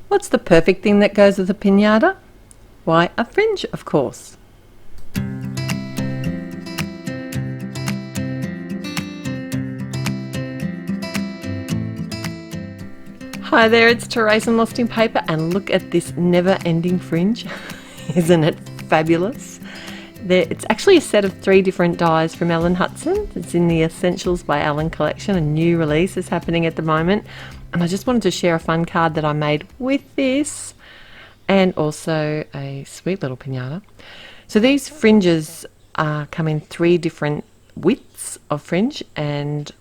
What's the perfect thing that goes with a pinata? Why, a fringe, of course. Hi there, it's Therese and Lostinpaper, and look at this never-ending fringe. Isn't it fabulous? It's actually a set of 3 different dies from Ellen Hudson. It's in the Essentials by Ellen collection. A new release is happening at the moment. And I just wanted to share a fun card that I made with this, and also a sweet little pinata. So these fringes come in 3 different widths of fringe, and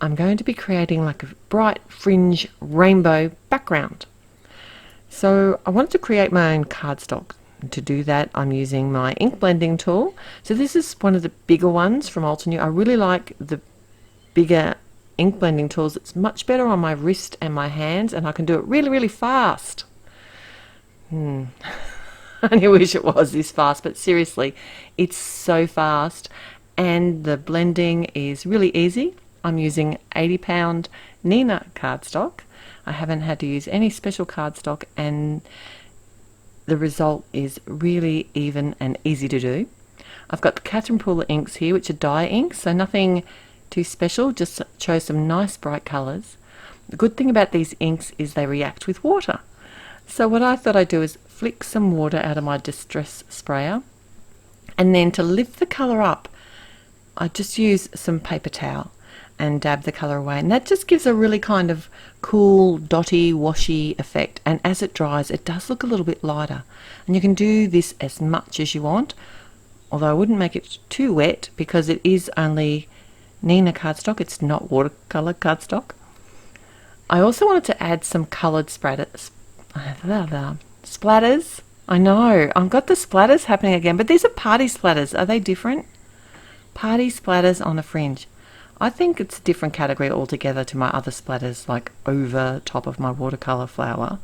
I'm going to be creating like a bright fringe rainbow background. So I wanted to create my own cardstock. To do that, I'm using my ink blending tool. So this is one of the bigger ones from Altenew. I really like the bigger ink blending tools. It's much better on my wrist and my hands, and I can do it really, really fast. I only wish it was this fast, but seriously, it's so fast, and the blending is really easy. I'm using 80-pound Nina cardstock. I haven't had to use any special cardstock, and the result is really even and easy to do. I've got the Catherine Pooler inks here, which are dye inks, so nothing too special, just chose some nice bright colours. The good thing about these inks is they react with water. So what I thought I'd do is flick some water out of my distress sprayer, and then to lift the colour up, I just use some paper towel and dab the colour away, and that just gives a really kind of cool, dotty, washy effect. And as it dries, it does look a little bit lighter, and you can do this as much as you want, although I wouldn't make it too wet because it is only Nina cardstock, it's not watercolour cardstock. I also wanted to add some coloured splatters. I know, I've got the splatters happening again, but these are party splatters. Are they different? Party splatters on a fringe. I think it's a different category altogether to my other splatters, like over top of my watercolour flower.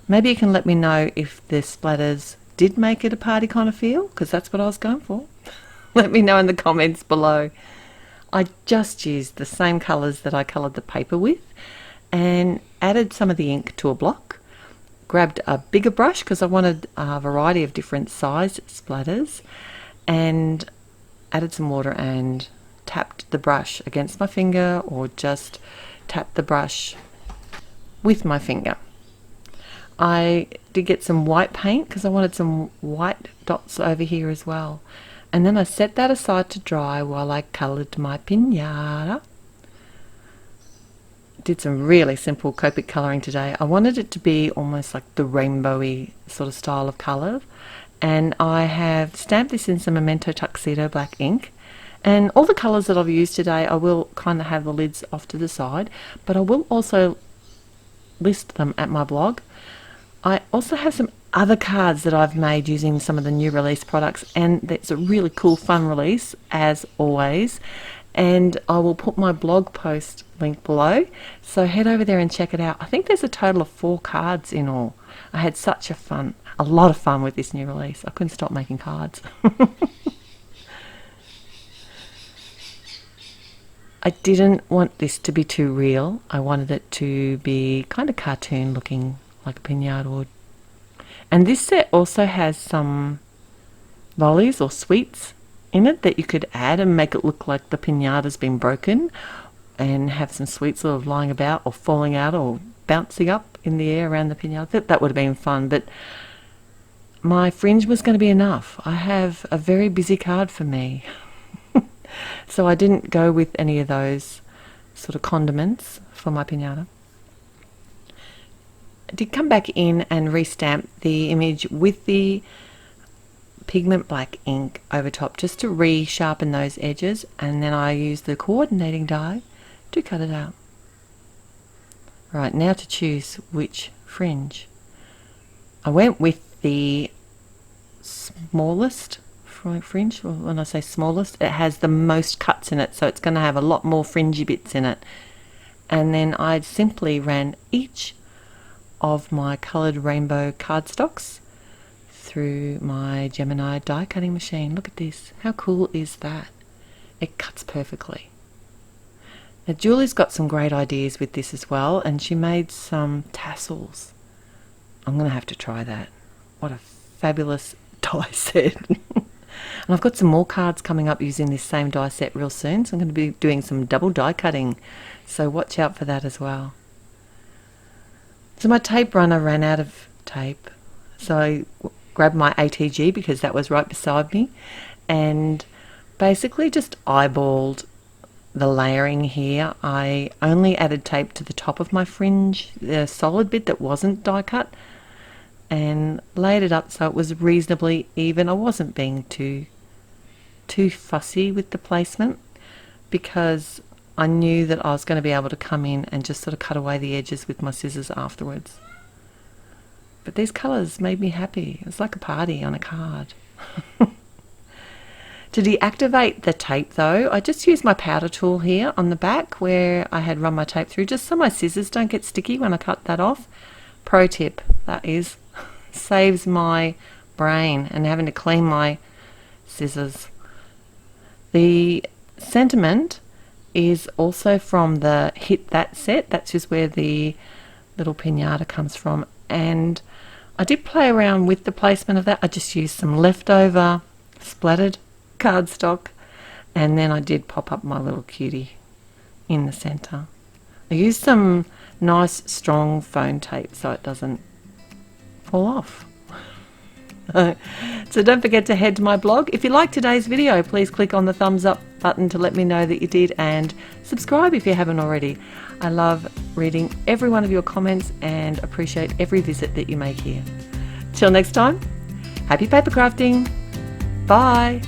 Maybe you can let me know if the splatters did make it a party kind of feel, because that's what I was going for. Let me know in the comments below. I just used the same colours that I coloured the paper with, and added some of the ink to a block. Grabbed a bigger brush because I wanted a variety of different sized splatters, and added some water and tapped the brush against my finger, or just tapped the brush with my finger. I did get some white paint because I wanted some white dots over here as well, and then I set that aside to dry while I coloured my pinata. Did some really simple Copic colouring today. I wanted it to be almost like the rainbowy sort of style of colour, and I have stamped this in some Memento Tuxedo black ink. And all the colours that I've used today, I will kind of have the lids off to the side, but I will also list them at my blog. I also have some other cards that I've made using some of the new release products, and it's a really cool, fun release, as always. And I will put my blog post link below, so head over there and check it out. I think there's a total of 4 cards in all. I had a lot of fun with this new release. I couldn't stop making cards. I didn't want this to be too real. I wanted it to be kind of cartoon looking, like a pinata would. And this set also has some lollies or sweets in it that you could add and make it look like the pinata's been broken, and have some sweets sort of lying about or falling out or bouncing up in the air around the pinata. That would have been fun, but my fringe was going to be enough. I have a very busy card for me. So I didn't go with any of those sort of condiments for my pinata. I did come back in and restamp the image with the pigment black ink over top, just to resharpen those edges, and then I used the coordinating die to cut it out. Right, now to choose which fringe. I went with the smallest fringe. Well, when I say smallest, it has the most cuts in it, so it's going to have a lot more fringy bits in it. And then I simply ran each of my coloured rainbow cardstocks through my Gemini die cutting machine. Look at this. How cool is that? It cuts perfectly. Now Julie's got some great ideas with this as well, and she made some tassels. I'm going to have to try that. What a fabulous die set. And I've got some more cards coming up using this same die set real soon, so I'm going to be doing some double die cutting, so watch out for that as well. So my tape runner ran out of tape, so I grabbed my ATG because that was right beside me, and basically just eyeballed the layering here. I only added tape to the top of my fringe, the solid bit that wasn't die cut, and laid it up so it was reasonably even. I wasn't being too fussy with the placement because I knew that I was going to be able to come in and just sort of cut away the edges with my scissors afterwards. But these colours made me happy. It was like a party on a card. To deactivate the tape though, I just used my powder tool here on the back where I had run my tape through, just so my scissors don't get sticky when I cut that off. Pro tip, that is. Saves my brain and having to clean my scissors. The sentiment is also from the Hit That set. That's just where the little pinata comes from. And I did play around with the placement of that. I just used some leftover splattered cardstock, and then I did pop up my little cutie in the center. I used some nice strong foam tape so it doesn't fall off. So don't forget to head to my blog. If you liked today's video, please click on the thumbs up button to let me know that you did, and subscribe if you haven't already. I love reading every one of your comments and appreciate every visit that you make here. Till next time, happy paper crafting. Bye.